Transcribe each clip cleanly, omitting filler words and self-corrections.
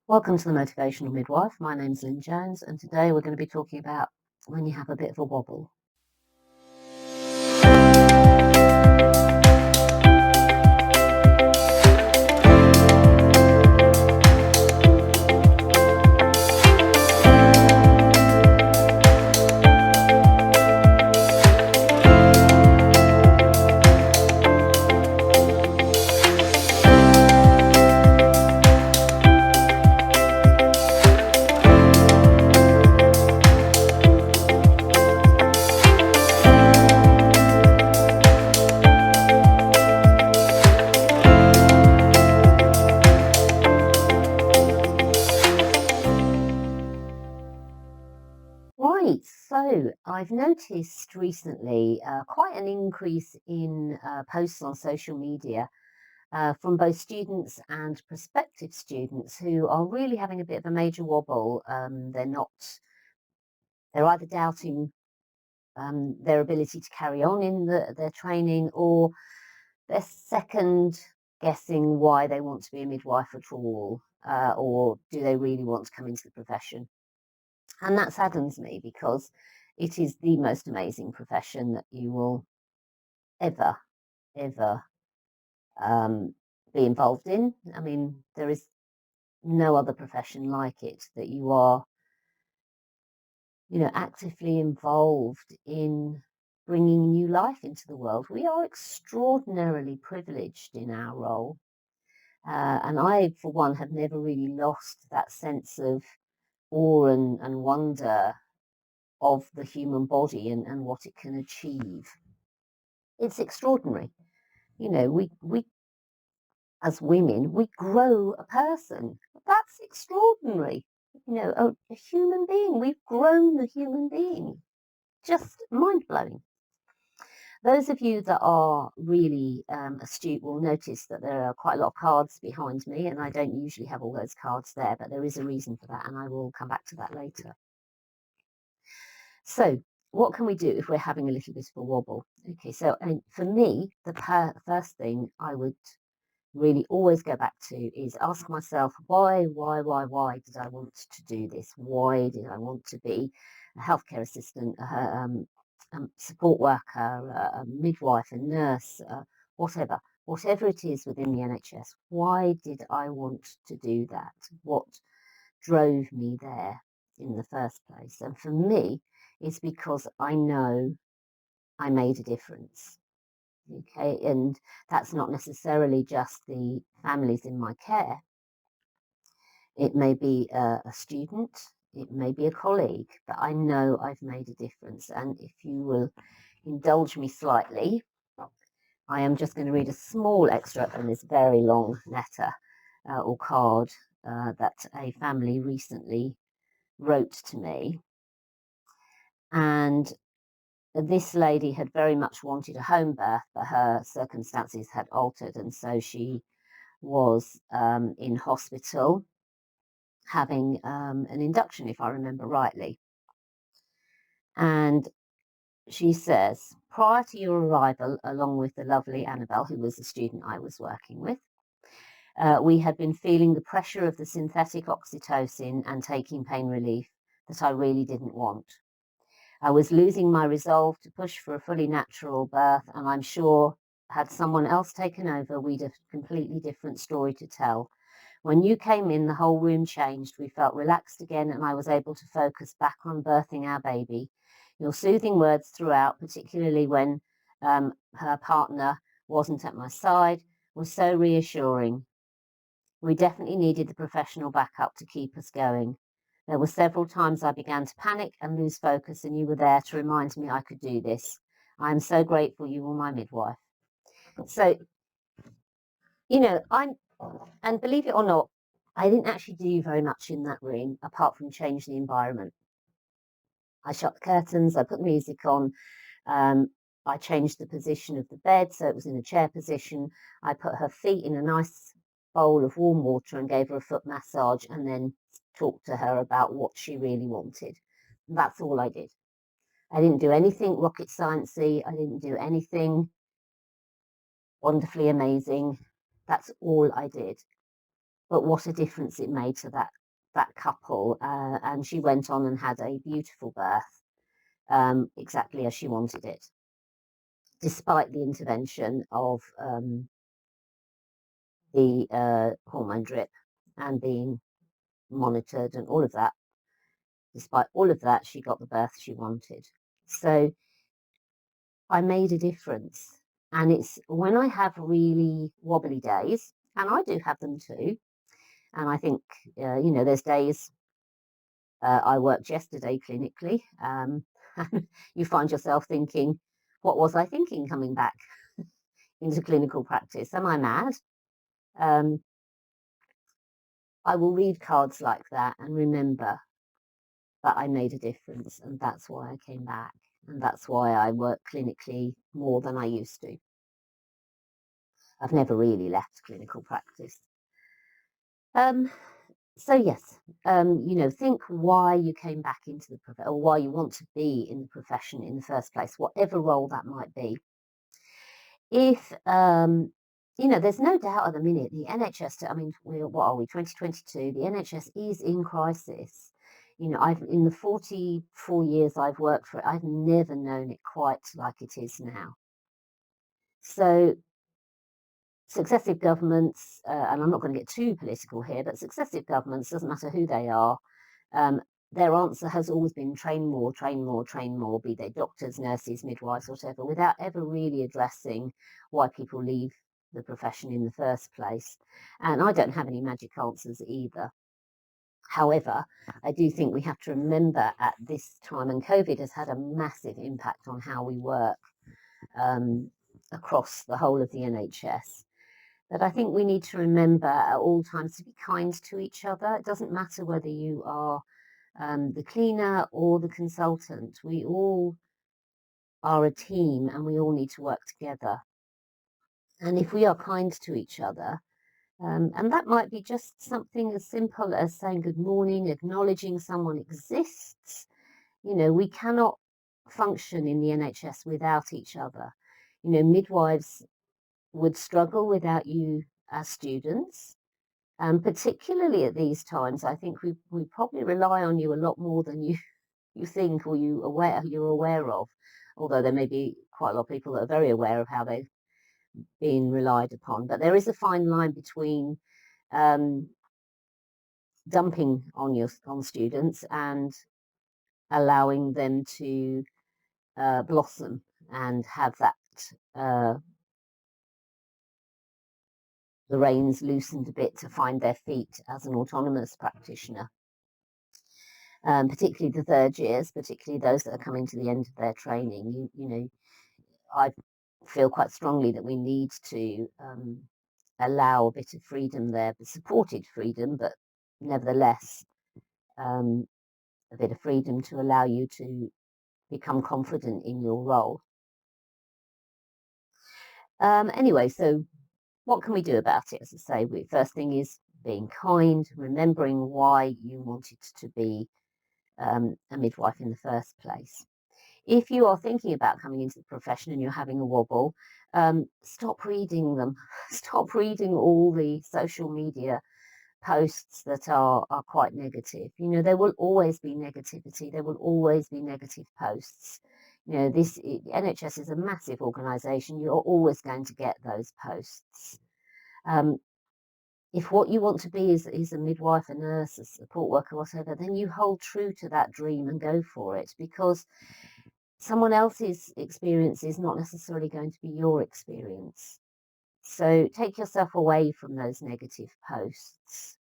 Welcome to the Motivational Midwife. My name's Lynn Jones, and today we're going to be talking about when you have a bit of a wobble. Right, so I've noticed recently quite an increase in posts on social media from both students and prospective students who are really having a bit of a major wobble. They're either doubting their ability to carry on in their training, or they're second guessing why they want to be a midwife at all, or do they really want to come into the profession? And that saddens me because it is the most amazing profession that you will ever, ever be involved in. I mean, there is no other profession like it that you are, actively involved in bringing new life into the world. We are extraordinarily privileged in our role. And I, for one, have never really lost that sense of awe and wonder of the human body and what it can achieve. It's extraordinary. We as women, we grow a person. That's extraordinary. A human being. We've grown the human being. Just mind blowing. Those of you that are really astute will notice that there are quite a lot of cards behind me, and I don't usually have all those cards there, but there is a reason for that, and I will come back to that later. So, what can we do if we're having a little bit of a wobble? Okay, so for me, the first thing I would really always go back to is ask myself, why did I want to do this? Why did I want to be a healthcare assistant, support worker, a midwife, a nurse, whatever it is within the NHS? Why did I want to do that? What drove me there in the first place? And for me, it's because I know I made a difference. Okay, and that's not necessarily just the families in my care. It may be a student, it may be a colleague, but I know I've made a difference. And if you will indulge me slightly, I am just going to read a small extract from this very long letter or card that a family recently wrote to me. And this lady had very much wanted a home birth, but her circumstances had altered, and so she was in hospital having an induction, if I remember rightly. And she says, prior to your arrival, along with the lovely Annabelle, who was the student I was working with, we had been feeling the pressure of the synthetic oxytocin and taking pain relief that I really didn't want. I was losing my resolve to push for a fully natural birth, and I'm sure had someone else taken over, we'd have a completely different story to tell. When you came in, the whole room changed. We felt relaxed again, and I was able to focus back on birthing our baby. Your soothing words throughout, particularly when her partner wasn't at my side, were so reassuring. We definitely needed the professional backup to keep us going. There were several times I began to panic and lose focus, and you were there to remind me I could do this. I am so grateful you were my midwife. So, and believe it or not, I didn't actually do very much in that room apart from change the environment. I shut the curtains, I put music on, I changed the position of the bed so it was in a chair position. I put her feet in a nice bowl of warm water and gave her a foot massage, and then talked to her about what she really wanted. And that's all I did. I didn't do anything rocket sciencey. I didn't do anything wonderfully amazing. That's all I did. but what a difference it made to that couple. And she went on and had a beautiful birth, exactly as she wanted it, despite the intervention of the hormone drip and being monitored and all of that. Despite all of that, she got the birth she wanted. So I made a difference. And it's when I have really wobbly days, and I do have them too. And I think, there's days I worked yesterday clinically, and you find yourself thinking, what was I thinking coming back into clinical practice? Am I mad? Um, I will read cards like that and remember that I made a difference, and that's why I came back, and that's why I work clinically more than I used to. I've never really left clinical practice. So yes, think why you came back into the profession, or why you want to be in the profession in the first place, whatever role that might be. If there's no doubt at the minute the NHS. I mean, what are we? 2022. The NHS is in crisis. I've in the 44 years I've worked for it, I've never known it quite like it is now. So successive governments, and I'm not going to get too political here, but successive governments, doesn't matter who they are, their answer has always been train more, train more, train more, be they doctors, nurses, midwives, whatever, without ever really addressing why people leave the profession in the first place. And I don't have any magic answers either. However, I do think we have to remember at this time, and COVID has had a massive impact on how we work across the whole of the NHS. That I think we need to remember at all times to be kind to each other. It doesn't matter whether you are the cleaner or the consultant. We all are a team and we all need to work together. And if we are kind to each other, and that might be just something as simple as saying good morning, acknowledging someone exists. We cannot function in the NHS without each other. Midwives would struggle without you as students. Particularly at these times, I think we probably rely on you a lot more than you think or you're aware of. Although there may be quite a lot of people that are very aware of how they've been relied upon. But there is a fine line between dumping on students and allowing them to blossom and have that the reins loosened a bit to find their feet as an autonomous practitioner. Particularly the third years, particularly those that are coming to the end of their training. I feel quite strongly that we need to allow a bit of freedom there, supported freedom, but nevertheless a bit of freedom to allow you to become confident in your role. Anyway, so what can we do about it? As I say, first thing is being kind, remembering why you wanted to be a midwife in the first place. If you are thinking about coming into the profession and you're having a wobble, stop reading them. Stop reading all the social media posts that are quite negative. There will always be negativity. There will always be negative posts. This NHS is a massive organisation. You're always going to get those posts. If what you want to be is a midwife, a nurse, a support worker, whatever, then you hold true to that dream and go for it, because someone else's experience is not necessarily going to be your experience. So take yourself away from those negative posts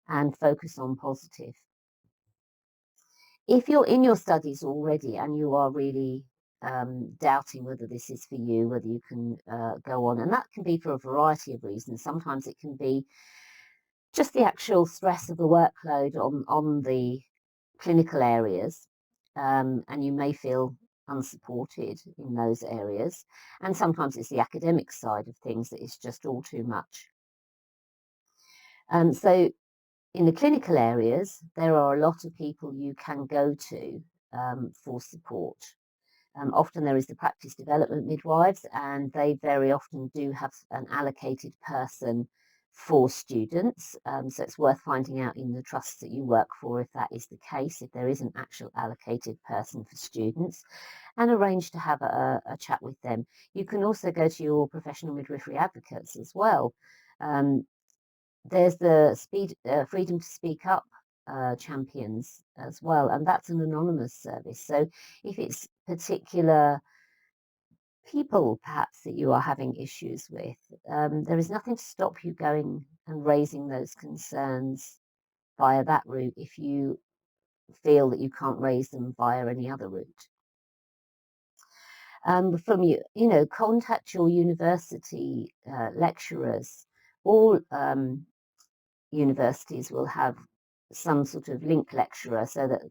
and focus on positive. If you're in your studies already and you are really doubting whether this is for you, whether you can go on, and that can be for a variety of reasons. Sometimes it can be just the actual stress of the workload on the clinical areas, and you may feel unsupported in those areas. And sometimes it's the academic side of things that is just all too much. So in the clinical areas, there are a lot of people you can go to for support. Often there is the practice development midwives, and they very often do have an allocated person for students. So it's worth finding out in the trusts that you work for if that is the case, if there is an actual allocated person for students, and arrange to have a chat with them. You can also go to your professional midwifery advocates as well. There's the Freedom to Speak Up champions as well, and that's an anonymous service. So if it's particular people perhaps that you are having issues with, there is nothing to stop you going and raising those concerns via that route if you feel that you can't raise them via any other route. From contact your university lecturers. All universities will have some sort of link lecturer so that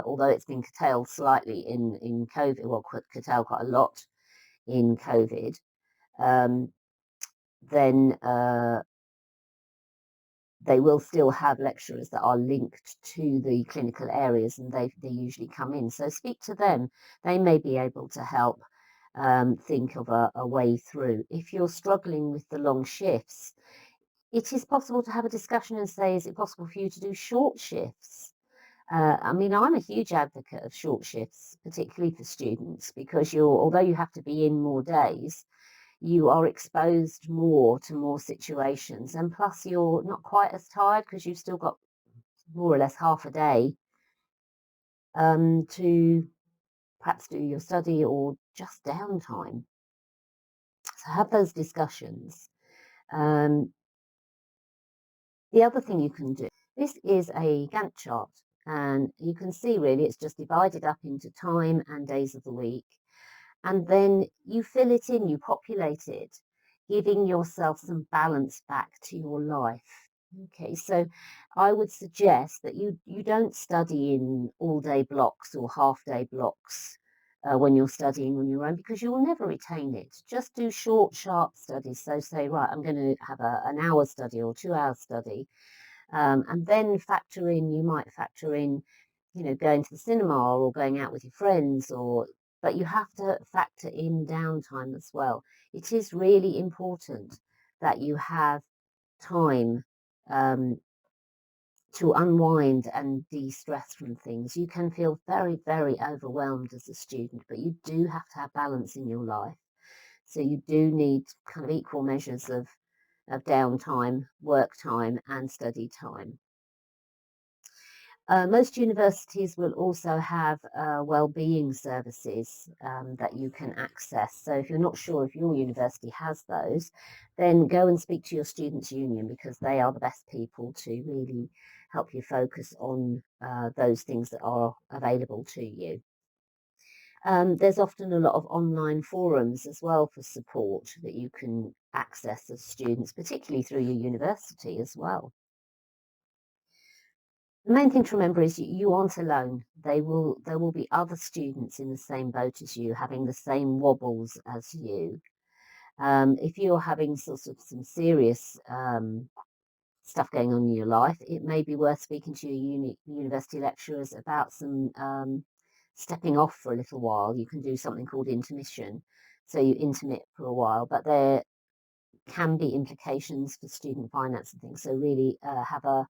although it's been curtailed slightly in COVID, well, curtailed quite a lot in COVID, then they will still have lecturers that are linked to the clinical areas, and they usually come in. So speak to them. They may be able to help think of a way through. If you're struggling with the long shifts, it is possible to have a discussion and say, is it possible for you to do short shifts? I mean, I'm a huge advocate of short shifts, particularly for students, because although you have to be in more days, you are exposed more to more situations, and plus you're not quite as tired because you've still got more or less half a day to perhaps do your study or just downtime. So have those discussions. The other thing you can do, this is a Gantt chart, and you can see really it's just divided up into time and days of the week. And then you fill it in, you populate it, giving yourself some balance back to your life. Okay, so I would suggest that you don't study in all-day blocks or half-day blocks when you're studying on your own, because you'll never retain it. Just do short, sharp studies. So say, right, I'm going to have an hour study or 2 hour study, and then you might factor in, going to the cinema or going out with your friends, but you have to factor in downtime as well. It is really important that you have time to unwind and de-stress from things. You can feel very, very overwhelmed as a student, but you do have to have balance in your life. So you do need kind of equal measures of downtime, work time, and study time. Most universities will also have well-being services that you can access. So if you're not sure if your university has those, then go and speak to your students' union, because they are the best people to really help you focus on those things that are available to you. There's often a lot of online forums as well for support that you can access as students, particularly through your university as well. The main thing to remember is you aren't alone. There will be other students in the same boat as you, having the same wobbles as you. If you're having sort of some serious stuff going on in your life, it may be worth speaking to your university lecturers about some stepping off for a little while. You can do something called intermission. So you intermit for a while, but there can be implications for student finance and things. So really have a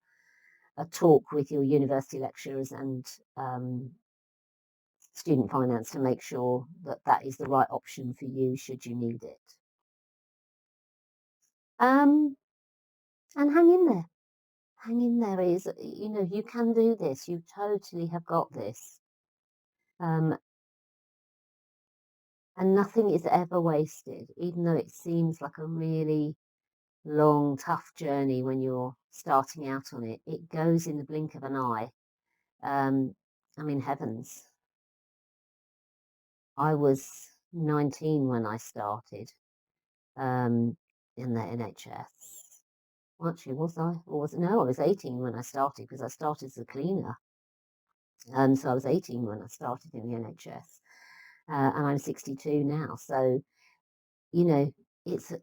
talk with your university lecturers and student finance to make sure that that is the right option for you should you need it. And hang in there. Hang in there. You can do this. You totally have got this. And nothing is ever wasted, even though it seems like a really long, tough journey when you're starting out on it. It goes in the blink of an eye. Heavens. I was 19 when I started in the NHS. Well, actually, was I? Or was it? No, I was 18 when I started, because I started as a cleaner. So I was 18 when I started in the NHS. And I'm 62 now. So, it's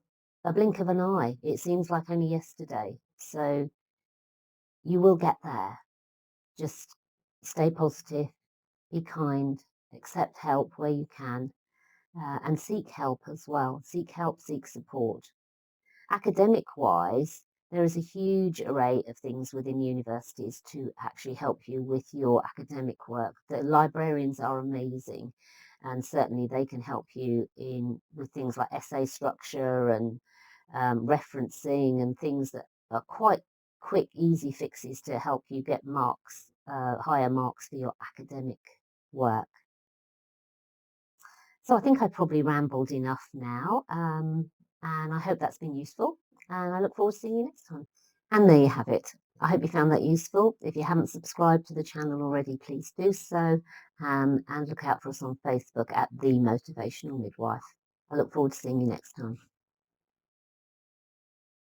a blink of an eye. It seems like only yesterday. So you will get there. Just stay positive, be kind, accept help where you can, and seek help as well. Seek help, seek support. Academic-wise, there is a huge array of things within universities to actually help you with your academic work. The librarians are amazing, and certainly they can help you with things like essay structure and referencing and things that are quite quick, easy fixes to help you get marks, higher marks for your academic work. So I think I probably rambled enough now, and I hope that's been useful. And I look forward to seeing you next time. And there you have it. I hope you found that useful. If you haven't subscribed to the channel already, please do so. And look out for us on Facebook at The Motivational Midwife. I look forward to seeing you next time.